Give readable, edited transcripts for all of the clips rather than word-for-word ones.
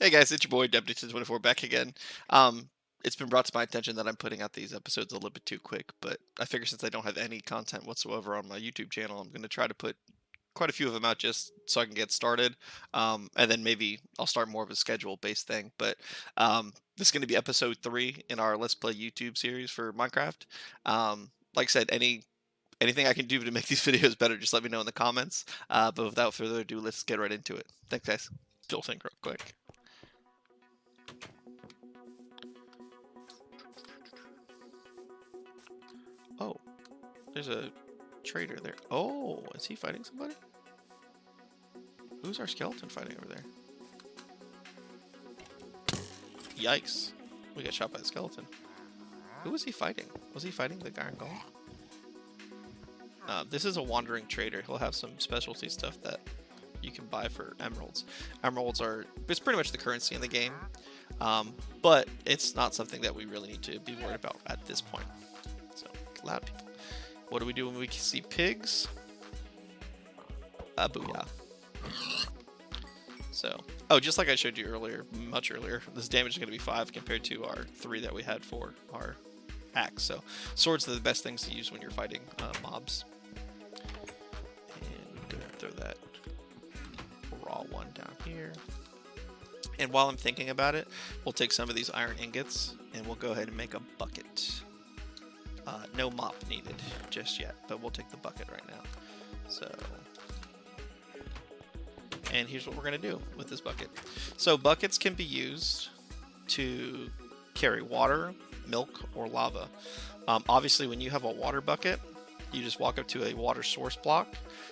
Hey guys, it's your boy Deputy24 back again. Um, it's been brought to my attention that I'm putting out these episodes a little bit too quick, but I figure since I don't have any content whatsoever on my YouTube channel, I'm going to try to put quite a few of them out just so I can get started. And then maybe I'll start more of a schedule based thing. But this is going to be episode 3 in our Let's Play YouTube series for Minecraft. Like I said, anything I can do to make these videos better, just let me know in the comments. But without further ado, let's get right into it. Thanks, guys. Still think real quick. Oh, there's a trader there. Oh, is he fighting somebody? Who's our skeleton fighting over there? Yikes. We got shot by a skeleton. Who was he fighting? Was he fighting the Iron Golem? This is a wandering trader. He'll have some specialty stuff that you can buy for emeralds. Emeralds are, it's pretty much the currency in the game, but it's not something that we really need to be worried about at this point. So, loud people. What do we do when we see pigs? Booyah. So, oh, just like I showed you earlier, much earlier, this damage is going to be 5 compared to our 3 that we had for our axe. So, swords are the best things to use when you're fighting mobs. And I'm going to throw that raw one down here. And while I'm thinking about it, we'll take some of these iron ingots and we'll go ahead and make a bucket. No mop needed just yet, but we'll take the bucket right now. So, and here's what we're going to do with this bucket. So buckets can be used to carry water, milk, or lava. Obviously, when you have a water bucket, you just walk up to a water source block.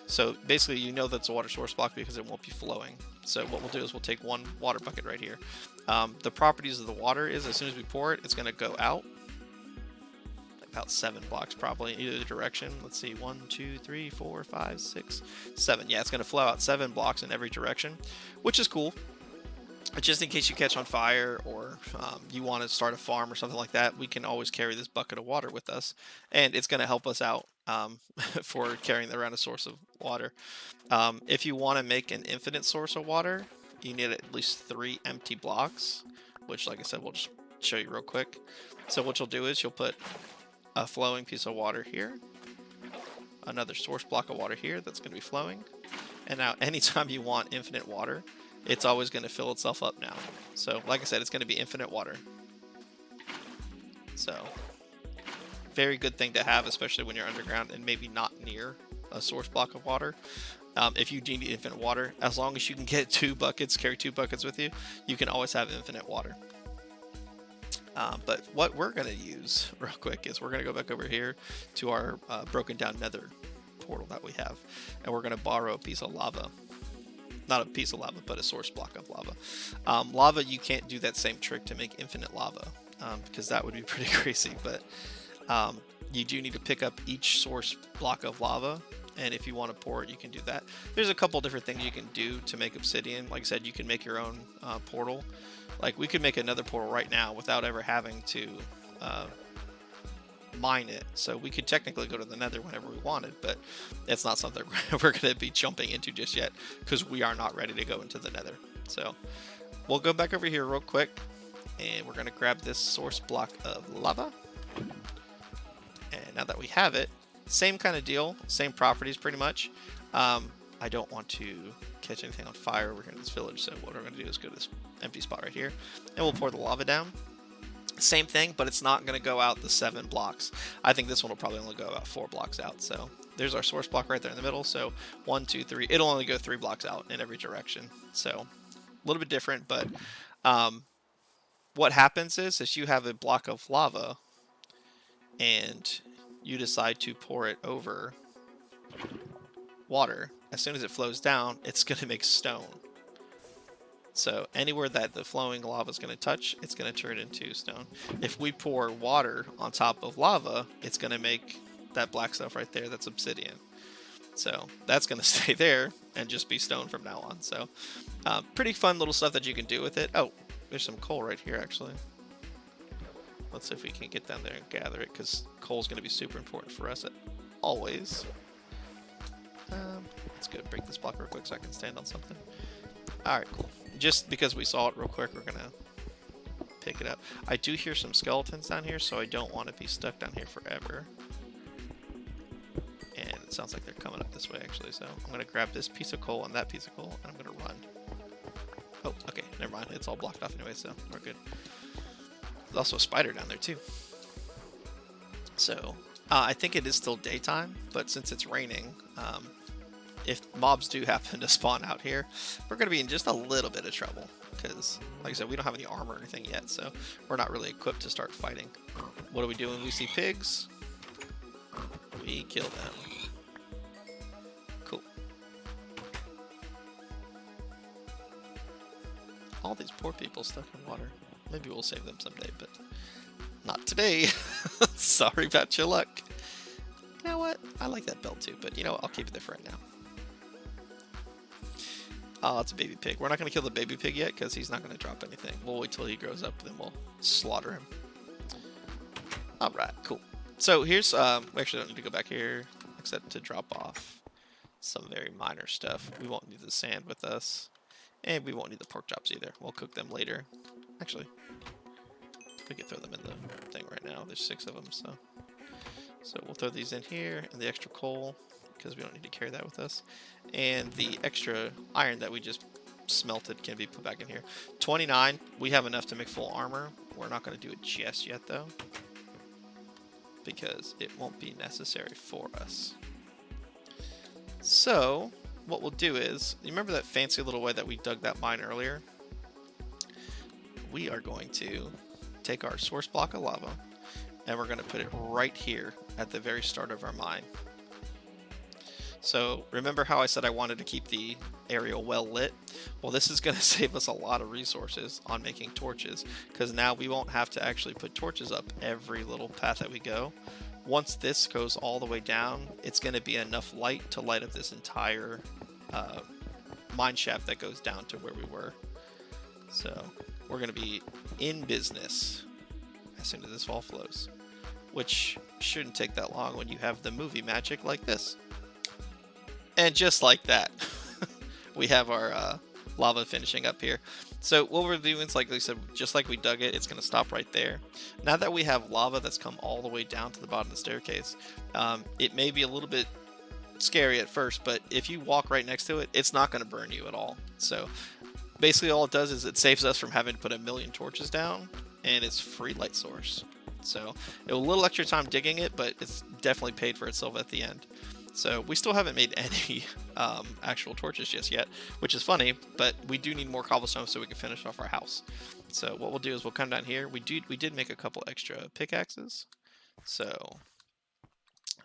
So basically, you know that's a water source block because it won't be flowing. So what we'll do is we'll take one water bucket right here. The properties of the water is as soon as we pour it, it's going to go out. About 7 blocks probably in either direction. Let's see, 1, 2, 3, 4, 5, 6, 7. Yeah, it's going to flow out 7 blocks in every direction, which is cool. Just in case you catch on fire or you want to start a farm or something like that, we can always carry this bucket of water with us, and it's going to help us out for carrying around a source of water. If you want to make an infinite source of water, you need at least 3 empty blocks, which, like I said, we'll just show you real quick. So what you'll do is you'll put a flowing piece of water here, another source block of water here that's going to be flowing, and now anytime you want infinite water, it's always going to fill itself up now. So like I said, it's going to be infinite water. So very good thing to have, especially when you're underground and maybe not near a source block of water. If you do need infinite water, as long as you can get 2 buckets, carry 2 buckets with you, you can always have infinite water. But what we're going to use real quick is we're going to go back over here to our broken down nether portal that we have. And we're going to borrow a piece of lava. Not a piece of lava, but a source block of lava. Lava, you can't do that same trick to make infinite lava because that would be pretty crazy. But you do need to pick up each source block of lava. And if you want to pour it, you can do that. There's a couple different things you can do to make obsidian. Like I said, you can make your own portal. Like, we could make another portal right now without ever having to mine it. So we could technically go to the nether whenever we wanted, but it's not something we're going to be jumping into just yet because we are not ready to go into the nether. So we'll go back over here real quick, and we're going to grab this source block of lava. And now that we have it, same kind of deal, same properties pretty much. I don't want to catch anything on fire over here in this village, so what we're going to do is go to this empty spot right here, and we'll pour the lava down. Same thing, but it's not going to go out the 7 blocks. I think this one will probably only go about 4 blocks out. So there's our source block right there in the middle. So 1, 2, 3. It'll only go 3 blocks out in every direction. So a little bit different, but what happens is you have a block of lava, and you decide to pour it over water. As soon as it flows down, it's going to make stone. So anywhere that the flowing lava is going to touch, it's going to turn into stone. If we pour water on top of lava, it's going to make that black stuff right there, that's obsidian. So that's going to stay there and just be stone from now on. So pretty fun little stuff that you can do with it. Oh, there's some coal right here actually. Let's see if we can get down there and gather it, because coal is going to be super important for us always. Let's go break this block real quick so I can stand on something. Alright, cool. just because we saw it real quick, we're gonna pick it up. I do hear some skeletons down here, so I don't want to be stuck down here forever. And it sounds like they're coming up this way, actually, so I'm gonna grab this piece of coal and that piece of coal, and I'm gonna run. Oh, okay, never mind. It's all blocked off anyway, so we're good. There's also a spider down there, too. So, I think it is still daytime, but since it's raining, if mobs do happen to spawn out here, we're going to be in just a little bit of trouble. Because, like I said, we don't have any armor or anything yet, so we're not really equipped to start fighting. What do we do when we see pigs? We kill them. Cool. All these poor people stuck in water. Maybe we'll save them someday, but not today. Sorry about your luck. You know what? I like that belt too, but you know what? I'll keep it there for right now. Oh, it's a baby pig. We're not going to kill the baby pig yet because he's not going to drop anything. We'll wait till he grows up, then we'll slaughter him. Alright, cool. So here's, we actually don't need to go back here except to drop off some very minor stuff. We won't need the sand with us. And we won't need the pork chops either. We'll cook them later. Actually, we can throw them in the thing right now. There's 6 of them, so we'll throw these in here, and the extra coal, because we don't need to carry that with us. And the extra iron that we just smelted can be put back in here. 29, we have enough to make full armor. We're not going to do it just yet, though, because it won't be necessary for us. So what we'll do is, you remember that fancy little way that we dug that mine earlier? We are going to take our source block of lava, and we're going to put it right here at the very start of our mine. So remember how I said I wanted to keep the area well lit? Well, this is going to save us a lot of resources on making torches, because now we won't have to actually put torches up every little path that we go. Once this goes all the way down, it's going to be enough light to light up this entire mine shaft that goes down to where we were. So we're going to be in business as soon as this all flows, which shouldn't take that long when you have the movie magic like this. And just like that, we have our lava finishing up here. So what we're doing is, like I said, just like we dug it, it's going to stop right there. Now that we have lava that's come all the way down to the bottom of the staircase, it may be a little bit scary at first, but if you walk right next to it, it's not going to burn you at all. So basically all it does is it saves us from having to put a million torches down, and it's free light source. So it was a little extra time digging it, but it's definitely paid for itself at the end. So we still haven't made any actual torches just yet, which is funny, but we do need more cobblestone so we can finish off our house. So what we'll do is we'll come down here. We did make a couple extra pickaxes. So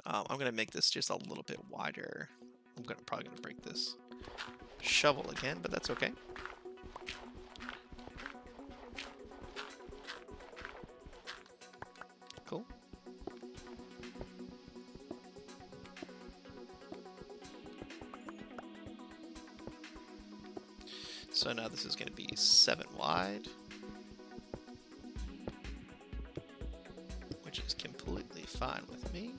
I'm going to make this just a little bit wider. I'm probably going to break this shovel again, but that's okay. Cool. So now this is going to be 7 wide, which is completely fine with me.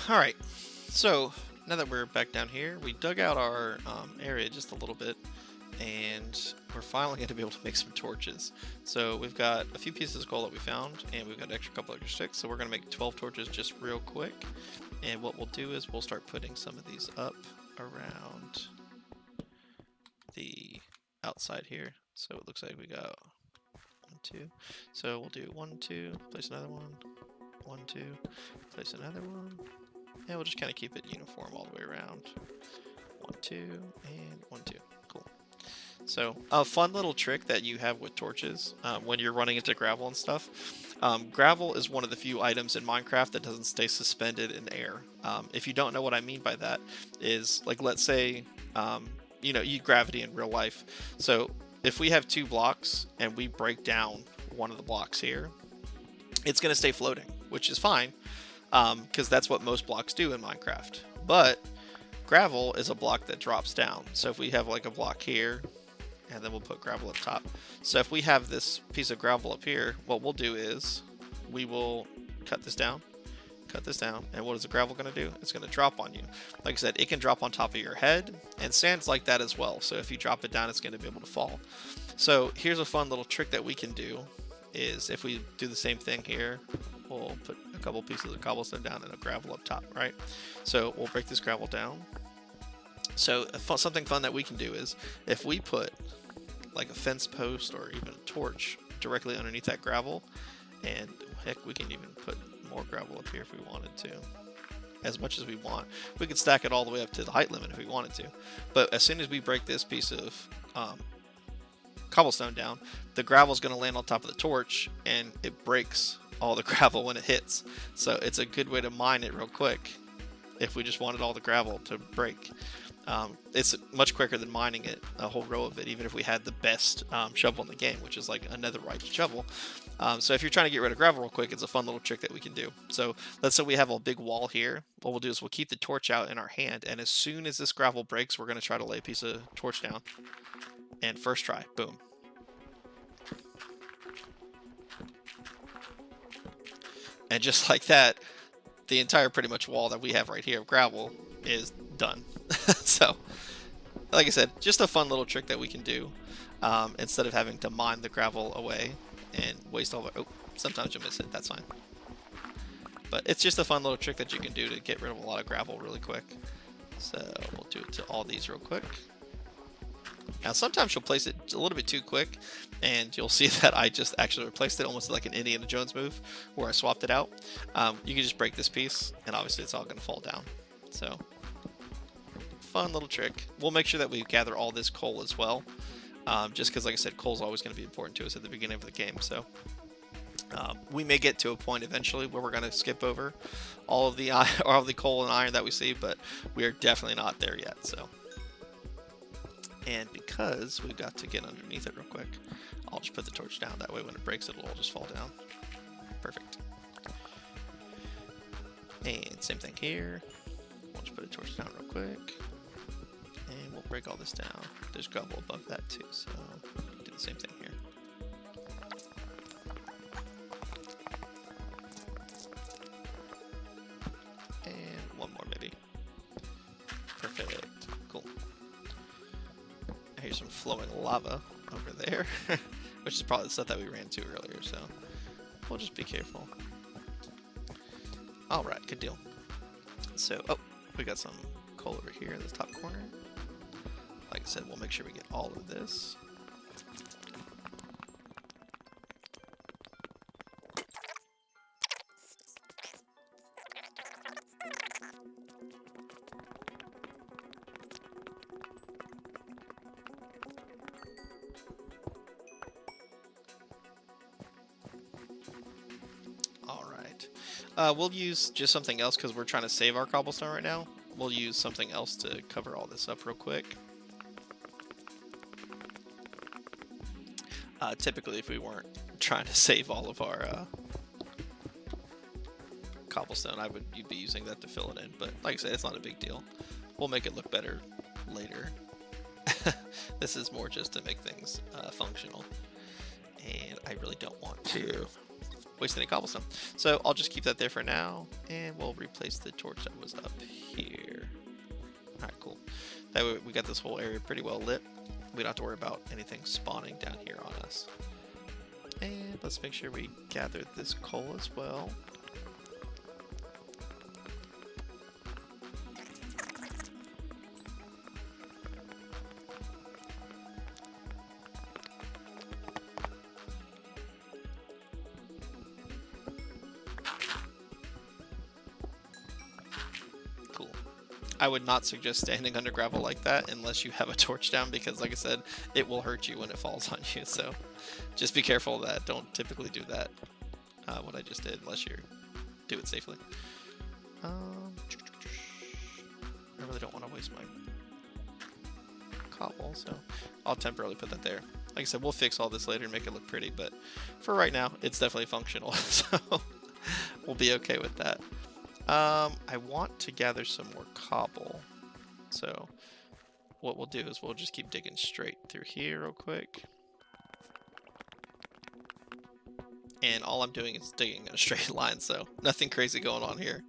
Alright, so now that we're back down here, we dug out our area just a little bit, and we're finally going to be able to make some torches. So we've got a few pieces of coal that we found, and we've got an couple extra sticks, so we're going to make 12 torches just real quick. And what we'll do is we'll start putting some of these up around the outside here. So it looks like we got 1, 2. So we'll do 1, 2, place another one, 1, 2, place another one. And we'll just kind of keep it uniform all the way around. 1, 2, and 1, 2. Cool. So a fun little trick that you have with torches when you're running into gravel and stuff. Gravel is one of the few items in Minecraft that doesn't stay suspended in air. If you don't know what I mean by that, is like, let's say, you know, you gravity in real life. So if we have 2 blocks and we break down one of the blocks here, it's going to stay floating, which is fine, because that's what most blocks do in Minecraft. But gravel is a block that drops down. So if we have like a block here, and then we'll put gravel up top. So if we have this piece of gravel up here, what we'll do is we will cut this down, and what is the gravel going to do? It's going to drop on you. Like I said, it can drop on top of your head, and sand's like that as well. So if you drop it down, it's going to be able to fall. So here's a fun little trick that we can do, is if we do the same thing here, we'll put a couple pieces of cobblestone down and a gravel up top, right? So we'll break this gravel down. So something fun that we can do is if we put like a fence post or even a torch directly underneath that gravel, and heck, we can even put more gravel up here if we wanted to, as much as we want. We could stack it all the way up to the height limit if we wanted to, but as soon as we break this piece of cobblestone down, the gravel is going to land on top of the torch, and it breaks all the gravel when it hits. So it's a good way to mine it real quick if we just wanted all the gravel to break. It's much quicker than mining it, a whole row of it, even if we had the best shovel in the game, which is like a netherite shovel. So if you're trying to get rid of gravel real quick, it's a fun little trick that we can do. So let's say we have a big wall here. What we'll do is we'll keep the torch out in our hand, and as soon as this gravel breaks, we're going to try to lay a piece of torch down. And first try, boom. And just like that, the entire pretty much wall that we have right here of gravel is done. So, like I said, just a fun little trick that we can do instead of having to mine the gravel away and waste all of it. Oh, sometimes you'll miss it. That's fine. But it's just a fun little trick that you can do to get rid of a lot of gravel really quick. So we'll do it to all these real quick. Now sometimes you'll place it a little bit too quick, and you'll see that I just actually replaced it almost like an Indiana Jones move where I swapped it out. You can just break this piece, and obviously it's all going to fall down. So fun little trick. We'll make sure that we gather all this coal as well, just because, like I said, coal is always going to be important to us at the beginning of the game. So we may get to a point eventually where we're going to skip over all of the coal and iron that we see, but we are definitely not there yet. So, and because we've got to get underneath it real quick, I'll just put the torch down. That way when it breaks, it'll all just fall down. Perfect. And same thing here. We'll just put a torch down real quick. And we'll break all this down. There's gravel above that too, so we'll do the same thing here. And one more maybe. Perfect. Cool. Here's some flowing lava over there, which is probably the stuff that we ran to earlier, so we'll just be careful. Alright, good deal. So, oh, we got some coal over here in the top corner. Like I said, we'll make sure we get all of this. We'll use just something else because we're trying to save our cobblestone right now. We'll use something else to cover all this up real quick. Typically, if we weren't trying to save all of our cobblestone, you'd be using that to fill it in. But like I said, it's not a big deal. We'll make it look better later. This is more just to make things functional. And I really don't want to waste any cobblestone. So I'll just keep that there for now, and we'll replace the torch that was up here. Alright, cool. That way we got this whole area pretty well lit. We don't have to worry about anything spawning down here on us. And let's make sure we gather this coal as well. I would not suggest standing under gravel like that unless you have a torch down, because like I said, it will hurt you when it falls on you. So just be careful of that. Don't typically do that, what I just did, unless you do it safely. I really don't want to waste my cobble, so I'll temporarily put that there. Like I said, we'll fix all this later and make it look pretty, but for right now, it's definitely functional, so we'll be okay with that. I want to gather some more cobble, so what we'll do is we'll just keep digging straight through here real quick. And all I'm doing is digging in a straight line, so nothing crazy going on here.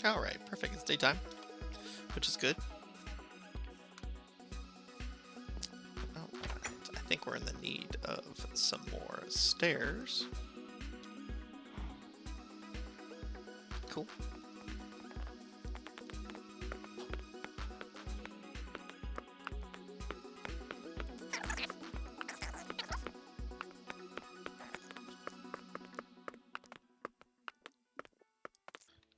Alright, perfect. It's daytime, which is good. Alright, I think we're in the need of some more stairs. Cool.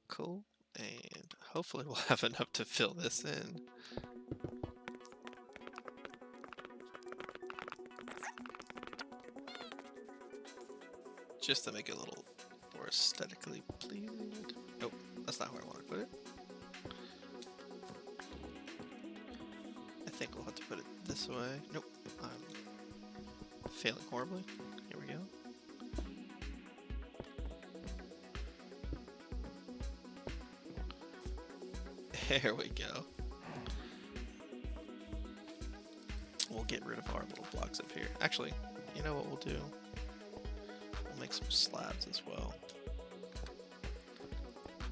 Cool. And hopefully we'll have enough to fill this in. Just to make it a little more aesthetically pleasing. Nope, that's not where I want to put it. I think we'll have to put it this way. Nope, I'm failing horribly. Here we go. There we go. We'll get rid of our little blocks up here. Actually, you know what we'll do? We'll make some slabs as well.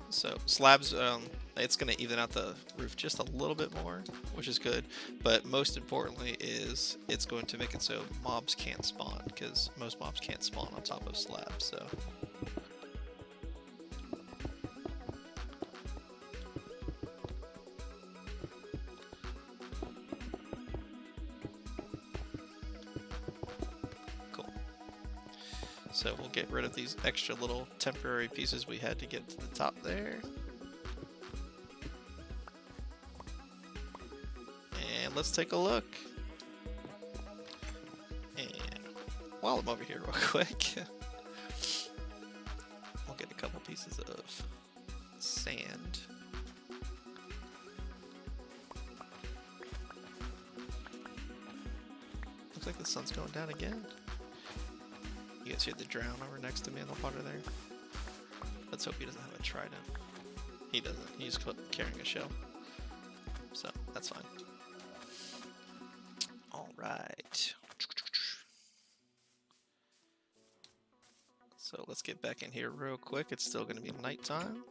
So slabs, it's going to even out the roof just a little bit more, which is good. But most importantly is it's going to make it so mobs can't spawn, because most mobs can't spawn on top of slabs. So. So we'll get rid of these extra little temporary pieces we had to get to the top there. And let's take a look. And while I'm over here real quick, we'll get a couple pieces of sand. Looks like the sun's going down again. You guys hear the drown over next to me in the water there? Let's hope he doesn't have a trident. He doesn't. He's carrying a shell. So, that's fine. Alright. So, let's get back in here real quick. It's still going to be nighttime.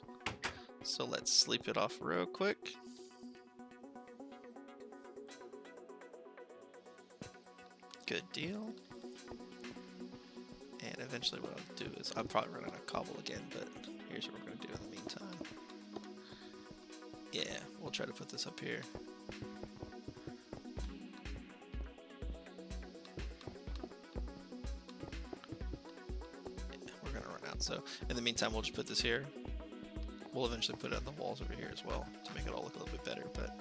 So, let's sleep it off real quick. Good deal. And eventually what I'll do is, I'll probably run out of cobble again, but here's what we're going to do in the meantime. Yeah, we'll try to put this up here. Yeah, we're going to run out, so in the meantime we'll just put this here. we'll eventually put it on the walls over here as well to make it all look a little bit better. But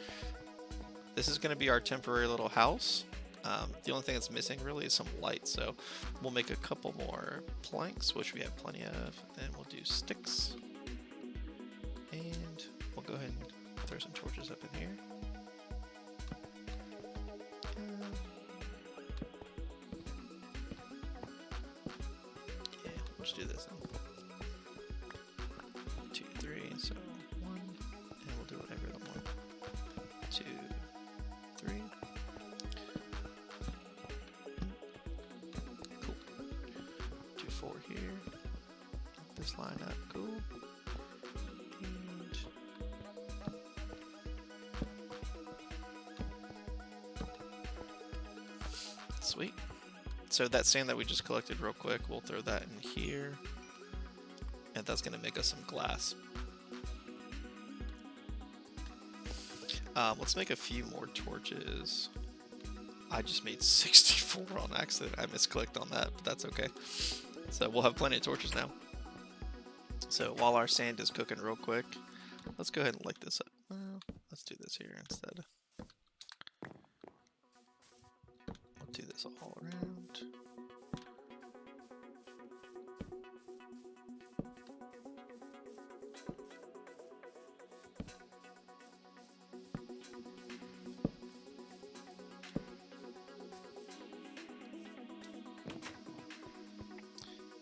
this is going to be our temporary little house. The only thing that's missing really is some light, so we'll make a couple more planks, which we have plenty of, and we'll do sticks. And we'll go ahead and throw some torches up in here. Yeah, let's do this then. 2, 3, so 1, and we'll do whatever the 1, 2, 3. Cool. Do 4 here. Get this line up. Cool. And sweet. So that sand that we just collected real quick, we'll throw that in here. And that's going to make us some glass. Let's make a few more torches. I just made 64 on accident. I misclicked on that, but that's okay. So we'll have plenty of torches now. So while our sand is cooking real quick, let's go ahead and light this up. Well, let's do this here instead. We'll do this all around.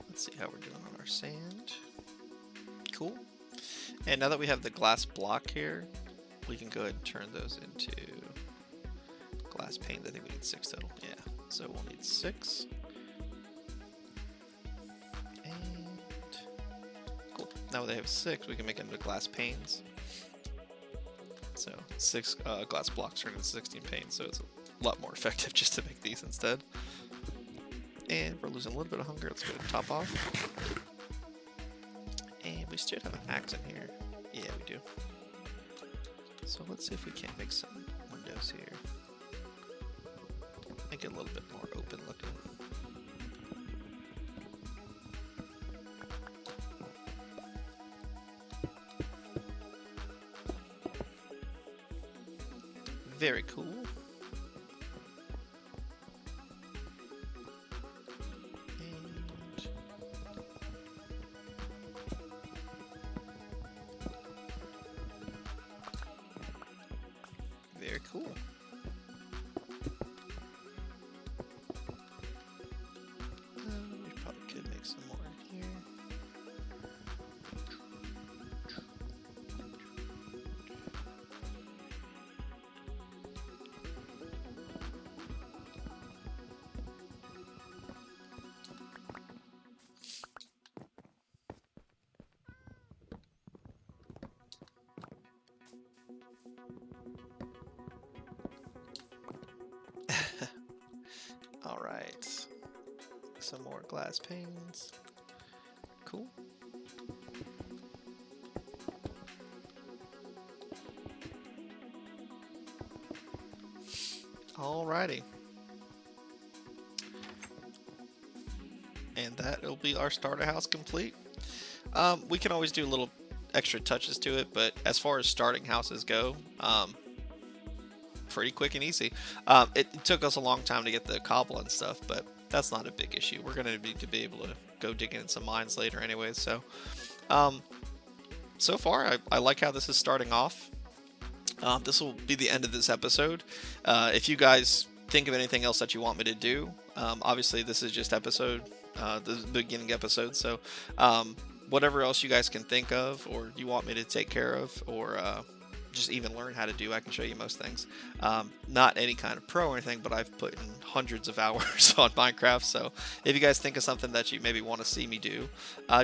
Let's see how we're doing on our sand. Cool. And now that we have the glass block here, we can go ahead and turn those into glass panes. I think we need 6 total. Yeah, so we'll need 6. And cool. Now that they have 6, we can make them into glass panes. So 6 glass blocks turn into 16 panes, so it's a lot more effective just to make these instead. And we're losing a little bit of hunger. Let's go ahead and top off. And we should have an axe in here. Yeah, we do. So let's see if we can't make some windows here. Make it a little bit more open looking. Very cool. Very cool. We probably could make some more in here. Alright, some more glass panes. Cool. Alrighty. And that'll be our starter house complete. We can always do little extra touches to it, but as far as starting houses go, pretty quick and easy. It took us a long time to get the cobble and stuff, but that's not a big issue. We're going to need to be able to go digging in some mines later anyways. So, so far, I like how this is starting off. This will be the end of this episode. If you guys think of anything else that you want me to do, obviously this is just the beginning episode. So, whatever else you guys can think of, or you want me to take care of, or just even learn how to do, I can show you most things. Not any kind of pro or anything, but I've put in hundreds of hours on Minecraft, so if you guys think of something that you maybe want to see me do,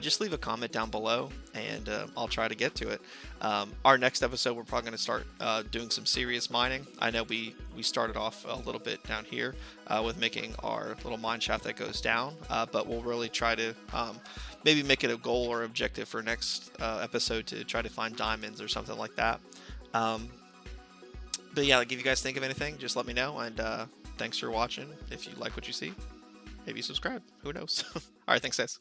just leave a comment down below, and I'll try to get to it. Our next episode, we're probably going to start doing some serious mining. I know we started off a little bit down here with making our little mine shaft that goes down, but we'll really try to maybe make it a goal or objective for next episode to try to find diamonds or something like that. But yeah, like if you guys think of anything, just let me know, and thanks for watching. If you like what you see, maybe subscribe. Who knows? Alright, thanks guys.